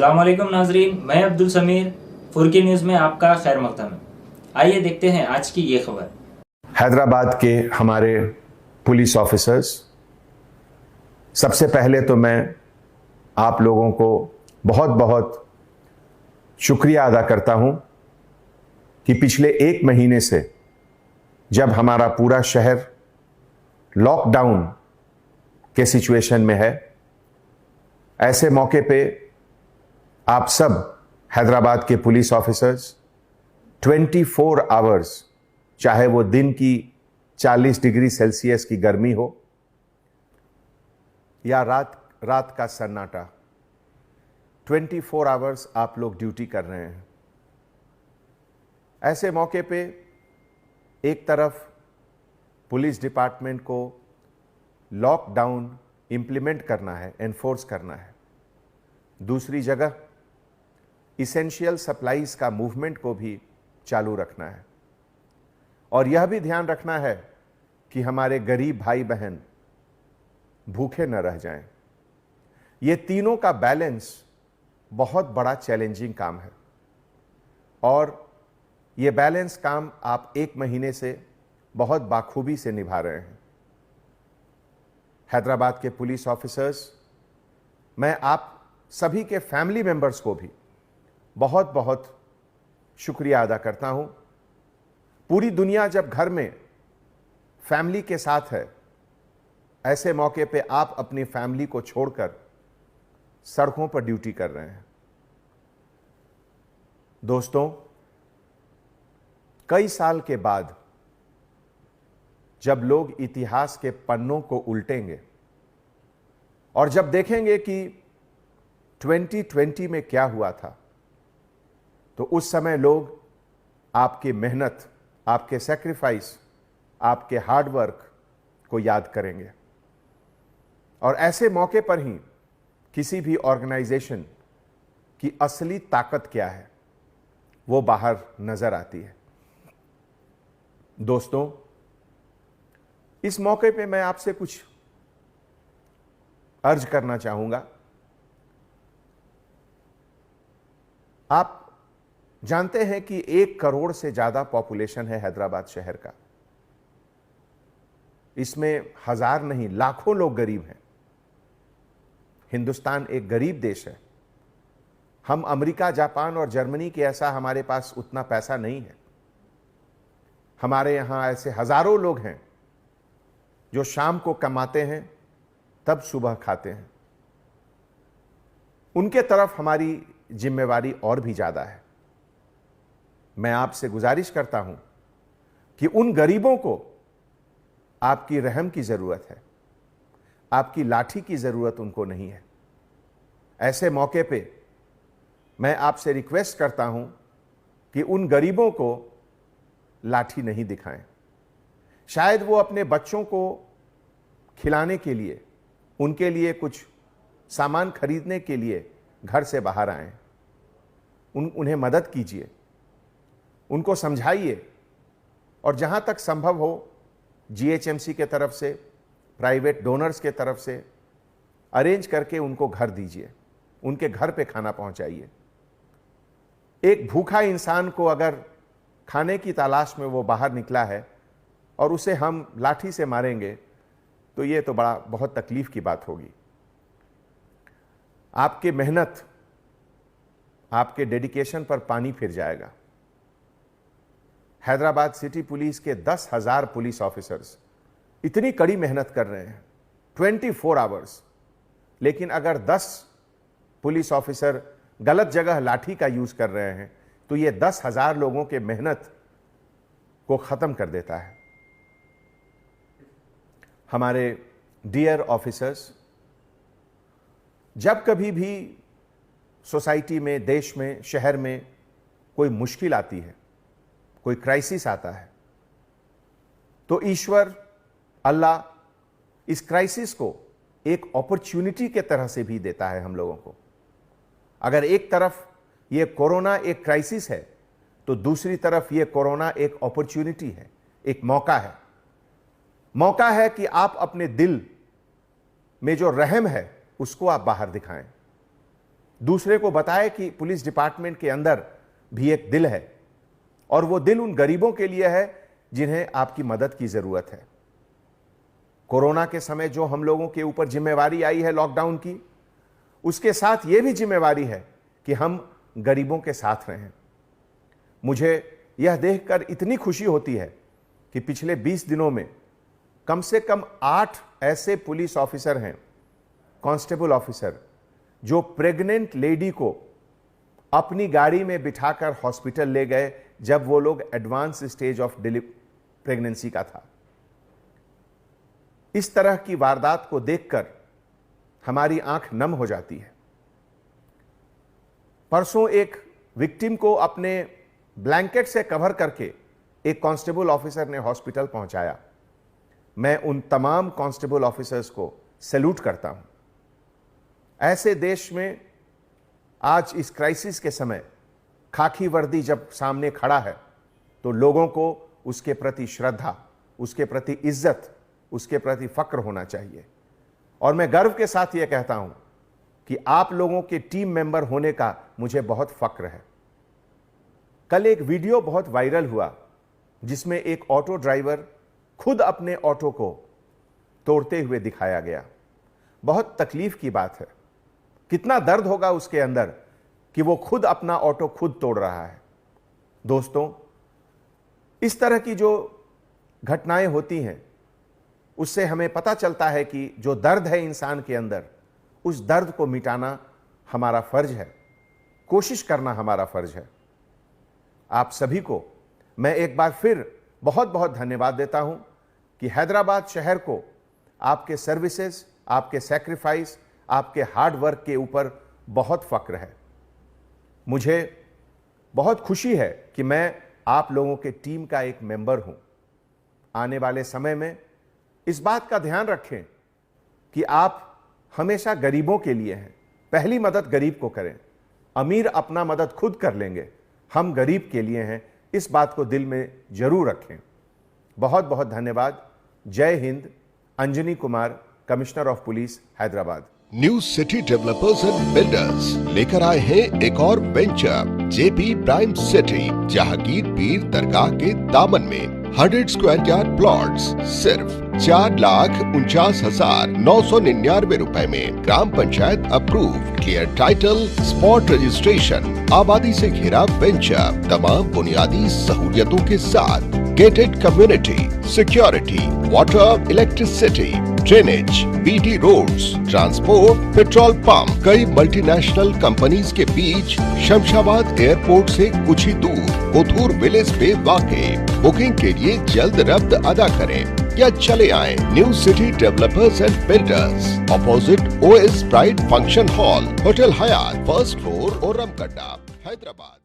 अस्सलाम वालेकुम नाजरीन, मैं अब्दुल समीर फुरकी न्यूज़ में आपका खैर मकदम है। आइए देखते हैं आज की ये खबर। हैदराबाद के हमारे पुलिस ऑफिसर्स, सबसे पहले तो मैं आप लोगों को बहुत बहुत शुक्रिया अदा करता हूं कि पिछले 1 महीने से जब हमारा पूरा शहर लॉकडाउन के सिचुएशन में है, ऐसे मौके पे आप सब हैदराबाद के पुलिस ऑफिसर्स 24 आवर्स, चाहे वो दिन की 40 डिग्री सेल्सियस की गर्मी हो या रात का सन्नाटा, 24 आवर्स आप लोग ड्यूटी कर रहे हैं। ऐसे मौके पे एक तरफ पुलिस डिपार्टमेंट को लॉकडाउन इंप्लीमेंट करना है, एनफोर्स करना है, दूसरी जगह इसेंशियल सप्लाईज का मूवमेंट को भी चालू रखना है और यह भी ध्यान रखना है कि हमारे गरीब भाई बहन भूखे न रह जाएं। ये तीनों का बैलेंस बहुत बड़ा चैलेंजिंग काम है और ये बैलेंस काम आप 1 महीने से बहुत बाखूबी से निभा रहे हैं। हैदराबाद के पुलिस ऑफिसर्स, मैं आप सभी के फैमिली मेंबर्स को भी बहुत बहुत शुक्रिया अदा करता हूं। पूरी दुनिया जब घर में फैमिली के साथ है, ऐसे मौके पे आप अपनी फैमिली को छोड़कर सड़कों पर ड्यूटी कर रहे हैं। दोस्तों, कई साल के बाद जब लोग इतिहास के पन्नों को उल्टेंगे और जब देखेंगे कि 2020 में क्या हुआ था, तो उस समय लोग आपकी मेहनत, आपके सैक्रिफाइस, आपके हार्डवर्क को याद करेंगे और ऐसे मौके पर ही किसी भी ऑर्गेनाइजेशन की असली ताकत क्या है वो बाहर नजर आती है। दोस्तों, इस मौके पे मैं आपसे कुछ अर्ज करना चाहूंगा। आप जानते हैं कि 1 करोड़ से ज्यादा पॉपुलेशन है हैदराबाद शहर का। इसमें हजार नहीं, लाखों लोग गरीब हैं। हिंदुस्तान एक गरीब देश है। हम अमेरिका, जापान और जर्मनी के ऐसा हमारे पास उतना पैसा नहीं है। हमारे यहां ऐसे हजारों लोग हैं जो शाम को कमाते हैं तब सुबह खाते हैं। उनके तरफ हमारी जिम्मेवारी और भी ज्यादा है। मैं आपसे गुजारिश करता हूं कि उन गरीबों को आपकी रहम की जरूरत है, आपकी लाठी की जरूरत उनको नहीं है। ऐसे मौके पे मैं आपसे रिक्वेस्ट करता हूं कि उन गरीबों को लाठी नहीं दिखाएं। शायद वो अपने बच्चों को खिलाने के लिए, उनके लिए कुछ सामान खरीदने के लिए घर से बाहर आए। उन्हें मदद कीजिए, उनको समझाइए और जहां तक संभव हो जीएचएमसी के तरफ से, प्राइवेट डोनर्स के तरफ से अरेंज करके उनको घर दीजिए, उनके घर पे खाना पहुंचाइए। एक भूखा इंसान को अगर खाने की तलाश में वो बाहर निकला है और उसे हम लाठी से मारेंगे तो ये तो बहुत तकलीफ की बात होगी। आपकी मेहनत, आपके डेडिकेशन पर पानी फिर जाएगा। हैदराबाद सिटी पुलिस के 10,000 पुलिस ऑफिसर्स इतनी कड़ी मेहनत कर रहे हैं 24 आवर्स, लेकिन अगर 10 पुलिस ऑफिसर गलत जगह लाठी का यूज कर रहे हैं तो ये 10,000 लोगों के मेहनत को खत्म कर देता है। हमारे डियर ऑफिसर्स, जब कभी भी सोसाइटी में, देश में, शहर में कोई मुश्किल आती है, कोई क्राइसिस आता है, तो ईश्वर, अल्लाह इस क्राइसिस को एक अपॉर्चुनिटी के तरह से भी देता है हम लोगों को। अगर एक तरफ ये कोरोना एक क्राइसिस है तो दूसरी तरफ ये कोरोना एक अपॉर्चुनिटी है, एक मौका है। मौका है कि आप अपने दिल में जो रहम है उसको आप बाहर दिखाएं। दूसरे को बताए कि पुलिस डिपार्टमेंट के अंदर भी एक दिल है और वो दिल उन गरीबों के लिए है जिन्हें आपकी मदद की जरूरत है। कोरोना के समय जो हम लोगों के ऊपर जिम्मेवारी आई है लॉकडाउन की, उसके साथ ये भी जिम्मेवारी है कि हम गरीबों के साथ रहें। मुझे यह देखकर इतनी खुशी होती है कि पिछले 20 दिनों में कम से कम 8 ऐसे पुलिस ऑफिसर हैं, कांस्टेबल ऑफिसर, जो प्रेग्नेंट लेडी को अपनी गाड़ी में बिठाकर हॉस्पिटल ले गए जब वो लोग एडवांस स्टेज ऑफ प्रेगनेंसी का था। इस तरह की वारदात को देखकर हमारी आंख नम हो जाती है। परसों एक विक्टिम को अपने ब्लैंकेट से कवर करके एक कांस्टेबल ऑफिसर ने हॉस्पिटल पहुंचाया। मैं उन तमाम कांस्टेबल ऑफिसर्स को सैल्यूट करता हूं। ऐसे देश में आज इस क्राइसिस के समय खाकी वर्दी जब सामने खड़ा है तो लोगों को उसके प्रति श्रद्धा, उसके प्रति इज्जत, उसके प्रति फक्र होना चाहिए। और मैं गर्व के साथ यह कहता हूं कि आप लोगों के टीम मेंबर होने का मुझे बहुत फक्र है। कल एक वीडियो बहुत वायरल हुआ जिसमें एक ऑटो ड्राइवर खुद अपने ऑटो को तोड़ते हुए दिखाया गया। बहुत तकलीफ की बात है। कितना दर्द होगा उसके अंदर कि वो खुद अपना ऑटो खुद तोड़ रहा है। दोस्तों, इस तरह की जो घटनाएं होती हैं उससे हमें पता चलता है कि जो दर्द है इंसान के अंदर, उस दर्द को मिटाना हमारा फर्ज है, कोशिश करना हमारा फर्ज है। आप सभी को मैं एक बार फिर बहुत बहुत धन्यवाद देता हूं कि हैदराबाद शहर को आपके सर्विसेज, आपके सैक्रिफाइस, आपके हार्ड वर्क के ऊपर बहुत फक्र है। मुझे बहुत खुशी है कि मैं आप लोगों के टीम का एक मेंबर हूं। आने वाले समय में इस बात का ध्यान रखें कि आप हमेशा गरीबों के लिए हैं। पहली मदद गरीब को करें। अमीर अपना मदद खुद कर लेंगे, हम गरीब के लिए हैं। इस बात को दिल में जरूर रखें। बहुत बहुत धन्यवाद। जय Hind. Anjani Kumar, commissioner of police, Hyderabad. New city developers and builders लेकर आए हैं एक और venture, JP prime city, Jahangir पीर दरगाह के दामन में 100 स्क्वायर यार्ड प्लॉट्स सिर्फ 4,49,999 रुपए में। Gram panchayat approve, clear title, spot registration, आबादी से घिरा वेंचर, तमाम बुनियादी सहूलियतों के साथ, gated community, security, water, electricity, drainage, BT roads, transport, petrol pump, कई मल्टीनेशनल कंपनीज के बीच, शमशाबाद एयरपोर्ट से कुछ ही दूर, कोथूर विलेज पे वाक़ई। बुकिंग के लिए जल्द रब्त अदा करें या चले आएं new city developers and builders, opposite OS pride function hall, hotel Hyatt, first floor, Oramkadda, Hyderabad.